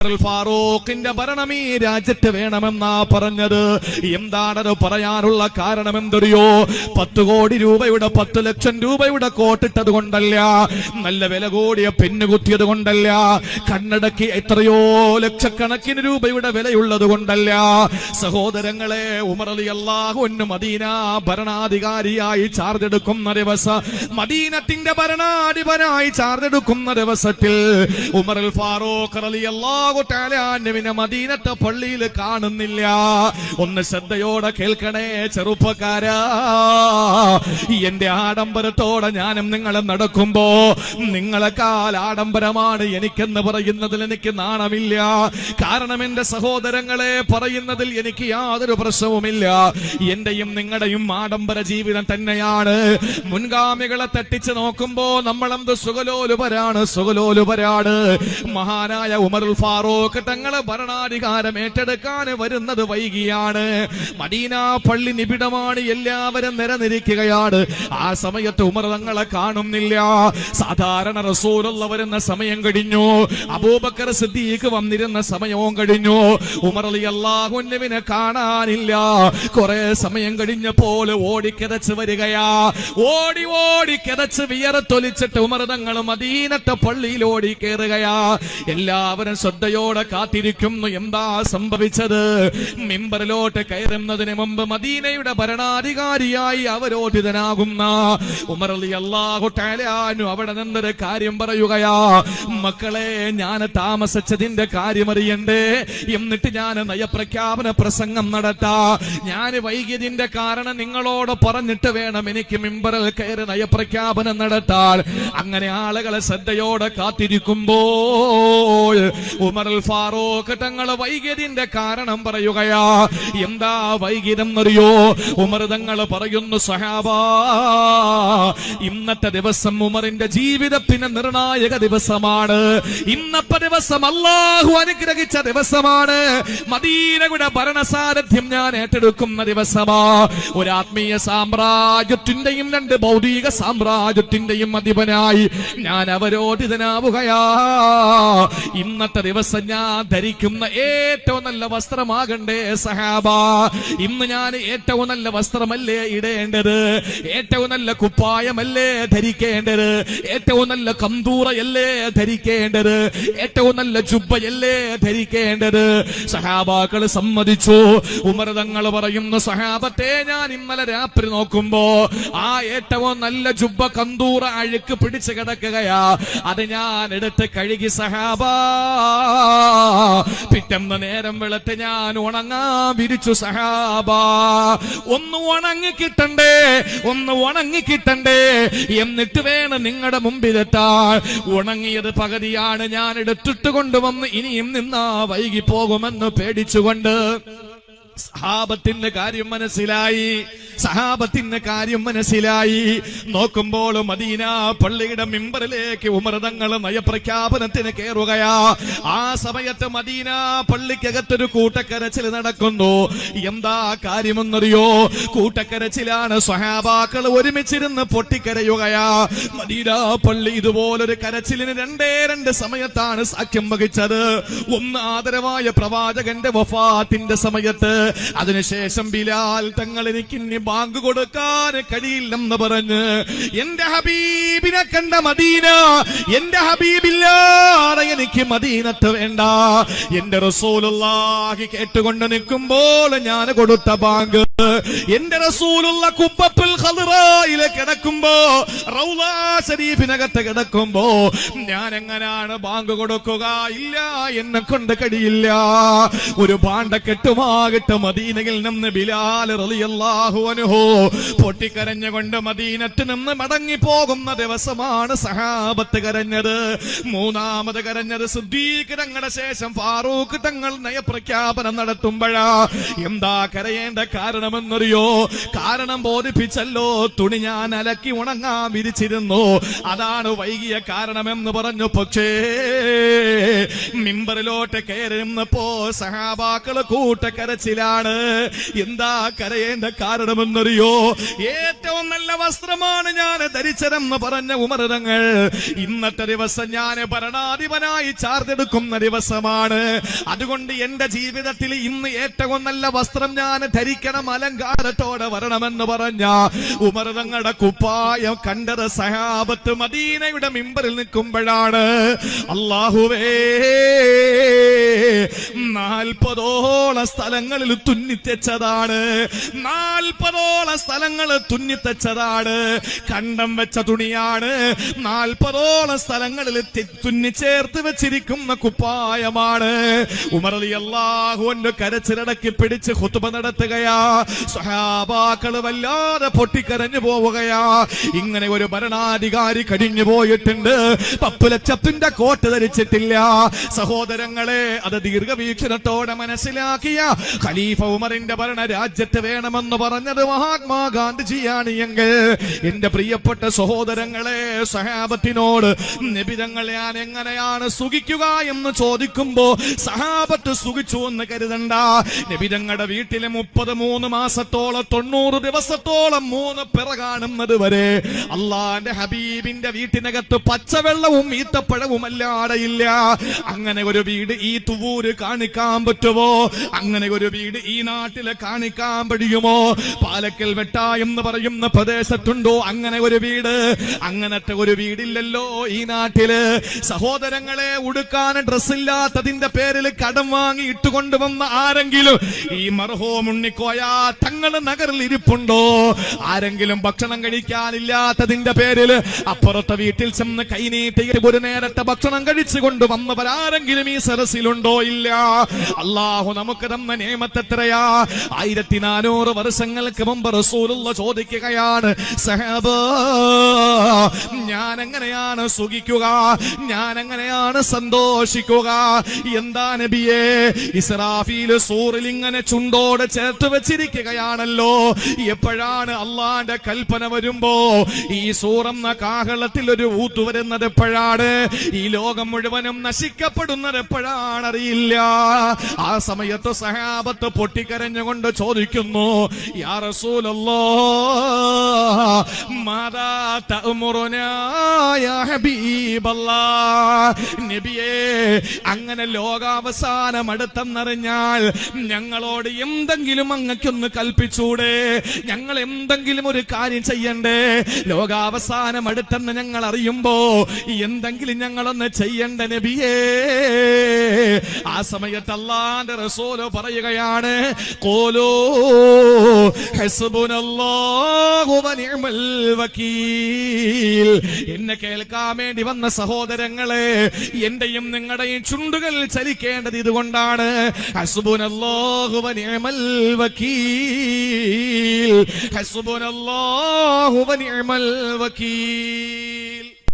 ഫാറൂഖിന്റെ ഭരണം ഈ രാജ്യത്ത് വേണമെന്നാ പറഞ്ഞത്. എന്താണത് പറയാനുള്ള കാരണം എന്തറിയോ? 10 കോടി രൂപയുടെ 10 ലക്ഷം രൂപയുടെ കോട്ടിട്ടത് കൊണ്ടല്ല, നല്ല വില കൂടിയ പെണ്ണ് കുത്തിയത് കൊണ്ടല്ല, കണ്ണടക്കി എത്രയോ ലക്ഷക്കണക്കിന് രൂപയുടെ വിലയുള്ളത് കൊണ്ടല്ല. സഹോദരങ്ങളെ, ഉമർ റളിയല്ലാഹു അൻഹു മദീന ഭരണാധികാരിയായി ചാർജ് എടുക്കുന്ന ദിവസം, മദീനത്തിന്റെ ഭരണാധിപനായി ചാർജ് എടുക്കുന്ന ദിവസത്തിൽ ഉമർ ഫാറൂഖ് റളിയല്ലാഹു തആല മദീനത്തെ പള്ളിയിൽ കാണുന്നില്ല. ഒന്ന് ശ്രദ്ധയോടെ കേൾക്കണേ ചെറുപ്പക്കാരാ, എന്റെ ആഡംബരത്തോടെ ഞാനും നിങ്ങളും നടക്കുമ്പോ നിങ്ങളെക്കാൾ ആഡംബരമാണ് എനിക്കെന്ന് പറയുന്നതിൽ എനിക്ക് നാണമില്ല. കാരണം എന്റെ സഹോദരങ്ങളെ, പറയുന്നതിൽ എനിക്ക് യാതൊരു പ്രശ്നവുമില്ല. എന്റെയും നിങ്ങളുടെയും ആഡംബര ജീവിതം തന്നെയാണ്. മുൻഗാമികളെ തട്ടിച്ച് നോക്കുമ്പോ നമ്മളെന്ത് സുഖലോലുപരാണ്. മഹാനായ ഉമറുൽ ഫാറൂഖ് തങ്ങളെ ഭരണാധികാരം ഏറ്റെടുക്കാൻ വരുന്നത് വൈകിയാണ്. മദീന പള്ളി നിബിഡമാണ്, എല്ലാവരും നിരനിരിക്കുകയാണ്. ആ സമയത്ത് ഉമർ തങ്ങളെ കാണുന്നില്ല. സാധാരണ റസൂലുള്ള വരുന്ന സമയം കഴിഞ്ഞു, അബൂബക്കർ സിദ്ദീഖ് വന്നിരുന്ന സമയവും കഴിഞ്ഞു. ഉമർ റളിയല്ലാഹു അൻഹുവിനെ കാണാനില്ല. കുറെ സമയം കഴിഞ്ഞപ്പോൾ ഓടിക്കിതച്ച് വരികയാ. ഓടി കിതച്ച് വിയർത്തൊലിച്ചിട്ട് ഉമർ തങ്ങൾ മദീനത്തെ പള്ളിയിൽ ഓടി കയറുകയാ. എല്ലാവരും ശ്രദ്ധയോടെ കാത്തിരിക്കുന്നു. എന്താ സംഭവിച്ചത്? മിമ്പറിലോട്ട് കയറുന്നതിന് മുമ്പ് മദീനയുടെ ഭരണാധികാരിയായി അവരോധിതനാകുന്ന ഉമർ റളിയല്ലാഹു തആല അൻഹു അവിടെ നിന്നൊരു കാര്യം പറയുകയാ. മക്കളെ, ഞാൻ താമസിച്ചതിന്റെ കാര്യം അറിയണ്ടേ? എന്നിട്ട് ഞാൻ നയപ്രഖ്യാപന പ്രസംഗം നടത്താ. ഞാൻ വൈകിയതിന്റെ കാരണം നിങ്ങളോട് പറഞ്ഞിട്ട് വേണം എനിക്ക് മിമ്പറിൽ കയറി നയപ്രഖ്യാപനം നടത്താൻ. അങ്ങനെ ആളുകളെ ശ്രദ്ധയോടെ കാത്തിരിക്കുമ്പോൾ ഉമർ ഫാറൂഖ് തങ്ങൾ വൈകിയതിന്റെ കാരണം പറയുകയാ. എന്താ വൈകിയതെന്നറിയോ? ഉമർ തങ്ങൾ പറയുന്നു, സഹാബാ, ഇന്നത്തെ ദിവസം ഉമറിന്റെ ജീവിതത്തിന് നിർണായക ദിവസമാണ്. ഇന്നത്തെ ദിവസം അല്ലാഹു അനുഗ്രഹിച്ച ദിവസമാണ്. മദീനയുടെ ഭരണസാരഥ്യം ഞാൻ ഏറ്റെടുക്കുന്ന ദിവസമാ. ഒരു ആത്മീയ സാമ്രാജ്യത്തിന്റെയും 2 ഭൗതിക സാമ്രാജ്യത്തിന്റെയും അധിപനായി ഞാൻ അവരോധിതനാവുകയാ. ഇന്നത്തെ ദിവസം ഞാൻ ധരിക്കുന്ന ഏറ്റവും നല്ല വസ്ത്രമാകണ്ടേ സഹാബ? ഇന്ന് ഞാൻ ഏറ്റവും നല്ല വസ്ത്രമല്ലേ ഇടേണ്ടത്? ഏറ്റവും നല്ല കുപ്പായമല്ലേ ധരിക്കേണ്ടത്? ഏറ്റവും നല്ല കന്തൂറയല്ലേ ധരിക്കേണ്ടത്? ഏറ്റവും നല്ല ജുബ്ബയല്ലേ ധരിക്കേണ്ടത്? സഹാബാക്കൾ സമ്മതിച്ചു. ഉമർ തങ്ങൾ പറയുന്നു, സഹാബത്തെ, ഞാൻ ഇന്നലെ രാത്രി നോക്കുമ്പോ ആ ഏറ്റവും നല്ല ജുബ്ബ കന്തൂറ അഴുക്ക് പിടിച്ചു കിടക്കുകയാ. അത് ഞാൻ എടുത്ത് കഴുകി സഹാബാ. പിറ്റേന്ന് നേരം വെളുത്ത് ഞാൻ ഉണങ്ങാൻ വിരിച്ചു സഹാബാ. ഒന്ന് ഉണങ്ങി കിട്ടണ്ടേ എന്നിട്ട് വേണം നിങ്ങളുടെ മുമ്പിലെത്താൻ. ഉണങ്ങിയത് പകുതിയാണ് ഞാൻ എടുത്തിട്ട് കൊണ്ടുവന്ന് ഇനിയും നിന്നാ വൈകി പോകുമെന്ന് പേടിച്ചുകൊണ്ട് സഹാബത്തിന്റെ കാര്യം മനസ്സിലായി. നോക്കുമ്പോൾ മദീന പള്ളിയുടെ മിമ്പറിലേക്ക് ഉമർ തങ്ങൾ നയപ്രഖ്യാപനത്തിന് കയറുകയാ. ആ സമയത്ത് മദീന പള്ളിക്കകത്തൊരു കൂട്ടക്കരച്ചിൽ നടക്കുന്നു. എന്താ കാര്യമെന്നറിയോ? കൂട്ടക്കരച്ചിലാണ്. സ്വഹാബാക്കൾ ഒരുമിച്ചിരുന്ന് പൊട്ടിക്കരയുകയാ. മദീന പള്ളി ഇതുപോലൊരു കരച്ചിലിന് 2 സമയത്താണ് സാക്ഷ്യം വഹിച്ചത്. ഒന്ന് ആദരവായ പ്രവാചകന്റെ വഫാത്തിന്റെ സമയത്ത്, അതിനുശേഷം ബിലാൽ തങ്ങൾ എനിക്ക് ഇനി ബാങ്ക് കൊടുക്കാൻ കഴിയില്ലെന്ന് പറഞ്ഞ് എന്റെ ഹബീബിനെ കണ്ട മദീന, എന്റെ ഹബീബില്ലാതെ എനിക്ക് മദീനത്ത് വേണ്ട. എന്റെ റസൂലുള്ളാഹി കേട്ടുകൊണ്ട് നിൽക്കുമ്പോൾ ഞാൻ കൊടുത്ത ബാങ്ക്, എന്റെ റസൂലുള്ള കുബ്ബത്തുൽ ഖദ്റായിൽ കിടക്കുമ്പോ, റൗളാ ശരീഫിനകത്ത് കിടക്കുമ്പോ ഞാൻ എങ്ങനെയാണ് ബാങ്ക് കൊടുക്കുക? ഇല്ല, എന്നെ കൊണ്ട് കഴിയില്ല. ഒരു പാണ്ടക്കെട്ടുമാകിട്ട് മദീനയിൽ നിന്ന് ബിലാൽ റളിയല്ലാഹു അൻഹു പൊട്ടിക്കരഞ്ഞുകൊണ്ട് മദീനത്ത് നിന്ന് മടങ്ങി പോകുന്ന ദിവസമാണ് സഹാബത്ത് കരഞ്ഞത്. മൂന്നാമത് കരഞ്ഞത് സിദ്ദീഖ് തങ്ങളുടെ ശേഷം ഫാറൂഖ് തങ്ങൾ നയപ്രഖ്യാപനം നടത്തുമ്പോഴാ. എന്താ കരയേണ്ട കാരണമെന്നറിയോ? കാരണം ബോധിപ്പിച്ചല്ലോ. തുണി ഞാൻ അലക്കി ഉണങ്ങാൻ വിരിച്ചിരുന്നു, അതാണ് വൈകിയ കാരണമെന്ന് പറഞ്ഞു. പക്ഷേ മിമ്പറിലോട്ട് കയറുന്നപ്പോ സഹാബാക്കള് കൂട്ടക്കരച്ചിലാണ്. എന്താ കരയേണ്ട കാരണം കാണണമെന്നറിയോ? ഏറ്റവും നല്ല വസ്ത്രമാണ് ഞാൻ ധരിച്ചതെന്ന് പറഞ്ഞ ഉമർ തങ്ങൾ, ഇന്നത്തെ ദിവസം ഞാൻ ഭരണാധിപനായി ചാർജെടുക്കുന്ന ദിവസമാണ്, അതുകൊണ്ട് എന്റെ ജീവിതത്തിൽ ഇന്ന് ഏറ്റവും നല്ല വസ്ത്രം ഞാൻ ധരിക്കണം, അലങ്കാരത്തോടെ വരണമെന്ന് പറഞ്ഞ ഉമർ തങ്ങളുടെ കുപ്പായം കണ്ടത് സഹാബത്ത് മദീനയുടെ മിമ്പറിൽ നിൽക്കുമ്പോഴാണ്. അല്ലാഹുവേ, 40ഓളം സ്ഥലങ്ങളിൽ തുന്നിത്തെച്ചതാണ്, 40ഓളം സ്ഥലങ്ങൾ തുന്നിത്തെച്ചതാണ്, കണ്ടം വെച്ച തുണിയാണ്, 40ഓളം സ്ഥലങ്ങളിൽ തുന്നിച്ചേർത്ത് വെച്ചിരിക്കുന്ന കുപ്പായമാണ്. ഉമർ റളിയല്ലാഹു അൻഹു കരച്ചിലടക്കി പിടിച്ച് ഖുത്ബ നടത്തുകയാ. സ്വഹാബാക്കൾ വല്ലാതെ പൊട്ടിക്കരഞ്ഞു പോവുകയാ. ഇങ്ങനെ ഒരു ഭരണാധികാരി കഴിഞ്ഞു പോയിട്ടുണ്ട്, 10 ലക്ഷത്തിന്റെ കോട്ട് ധരിച്ചിട്ടില്ല. സഹോദരങ്ങളെ, അത് ദീർഘവീക്ഷണത്തോടെ മനസ്സിലാക്കിയ ഖലീഫ ഉമറിന്റെ ഭരണ രാജ്യത്ത് വേണമെന്ന് പറഞ്ഞത് മഹാത്മാഗാന്ധിജിയാണ് എങ്കിൽ, എന്റെ പ്രിയപ്പെട്ട സഹോദരങ്ങളെ, സഹാബത്തിനോട് നബി തങ്ങളെ ഞാൻ എങ്ങനെയാണ് സുഖിക്കുക എന്ന് ചോദിക്കുമ്പോ സഹാബത്ത് സുഖിച്ചു എന്ന് കരുതണ്ട. നബി തങ്ങളുടെ വീട്ടിലെ 33 മാസത്തോളം 90 ദിവസത്തോളം 3 പിറ കാണുന്നത് വരെ അള്ളാന്റെ ഹബീബിന്റെ വീട്ടിനകത്ത് പച്ചവെള്ളവും ഈത്തപ്പഴവും അല്ലാതെയില്ല. അങ്ങനെ ഒരു വീട് ഈ തുവൂര് കാണിക്കാൻ പറ്റുമോ? അങ്ങനെ ഒരു വീട് ഈ നാട്ടില് കാണിക്കാൻ കഴിയുമോ? പാലക്കൽ വെട്ട എന്ന് പറയുന്ന പ്രദേശത്തുണ്ടോ അങ്ങനെ ഒരു വീട്? അങ്ങനത്തെ ഒരു വീടില്ലല്ലോ ഈ നാട്ടില്. സഹോദരങ്ങളെ, ഉടുക്കാൻ ഡ്രസ്സില്ലാത്തതിന്റെ പേരിൽ കടം വാങ്ങി ഇട്ടുകൊണ്ടുവന്ന ആരെങ്കിലും ഈ മർഹൂം ഉണ്ണിക്കോയ തങ്ങൾ നഗറിൽ ഇരിപ്പുണ്ടോ? ആരെങ്കിലും ഭക്ഷണം കഴിക്കാനില്ലാത്തതിന്റെ പേരിൽ അപ്പുറത്തെ വീട്ടിൽ ചെന്ന് കൈനീട്ടി ഒരു നേരത്തെ ഭക്ഷണം കഴിച്ചു കൊണ്ടുവന്നവരാരെങ്കിലും ഈ സരസിലുണ്ടോ? ഇല്ല. അള്ളാഹു നമുക്ക് തന്ന നിഅമത്ത് എത്രയാ? 1400 വർഷങ്ങൾക്ക് മുമ്പ് റസൂലുള്ള ചോദിക്കുകയാണ്, സഹാബാ, ഞാൻ എങ്ങനെയാണ് സുഖിക്കുക? ഞാൻ എങ്ങനെയാണ് സന്തോഷിക്കുക? എന്താ നബിയേ? ഇസ്രാഫീൽ സൂറിൽ ഇങ്ങനെ ചുണ്ടോട് ചേർത്ത് വെച്ചിരിക്കുകയാണല്ലോ. എപ്പോഴാണ് അള്ളാന്റെ കൽപ്പന വരുമ്പോ ഈ സൂറെന്ന കാഹളത്തിൽ ഒരു ഊത്തു വരുന്നത് എപ്പോഴാണ്? ഈ ലോകം മുഴുവനും നശിക്കപ്പെടുന്നത് എപ്പോഴാണ്? അറിയില്ല. ആ സമയത്ത് സഹാബത്ത് പൊട്ടിക്കരഞ്ഞുകൊണ്ട് ചോദിക്കുന്നു, യാ റസൂലല്ലാഹ്, മാദാ തഅമുറുനാ യാ ഹബീബല്ലാഹ്. നബിയേ, അങ്ങനെ ലോകാവസാനം അടുത്തെന്നറിഞ്ഞാൽ ഞങ്ങളോട് എന്തെങ്കിലും അങ്ങക്കൊന്ന് കൽപ്പിച്ചൂടെ? ഞങ്ങൾ എന്തെങ്കിലും ഒരു കാര്യം ചെയ്യണ്ടേ? ലോകാവസാനം അടുത്തെന്ന് ഞങ്ങൾ അറിയുമ്പോ എന്തെങ്കിലും ഞങ്ങളൊന്ന് ചെയ്യണ്ട നബിയേ. ആ സമയത്ത് അല്ലാഹുവിന്റെ റസൂൽ പറയുകയാണ്, ഖൂലൂ ഹസ്ബുനല്ലാഹു വനിഅമൽ വകീൽ. എന്നെ കേൾക്കാൻ വേണ്ടി വന്ന സഹോദരങ്ങളെ, എന്റെയും നിങ്ങളുടെയും ചുണ്ടുകൾ ചലിക്കേണ്ടത് ഇതുകൊണ്ടാണ്. ഹസ്ബുനല്ലാഹു വനിഅമൽ വകീൽ, ഹസ്ബുനല്ലാഹു വനിഅമൽ വകീൽ.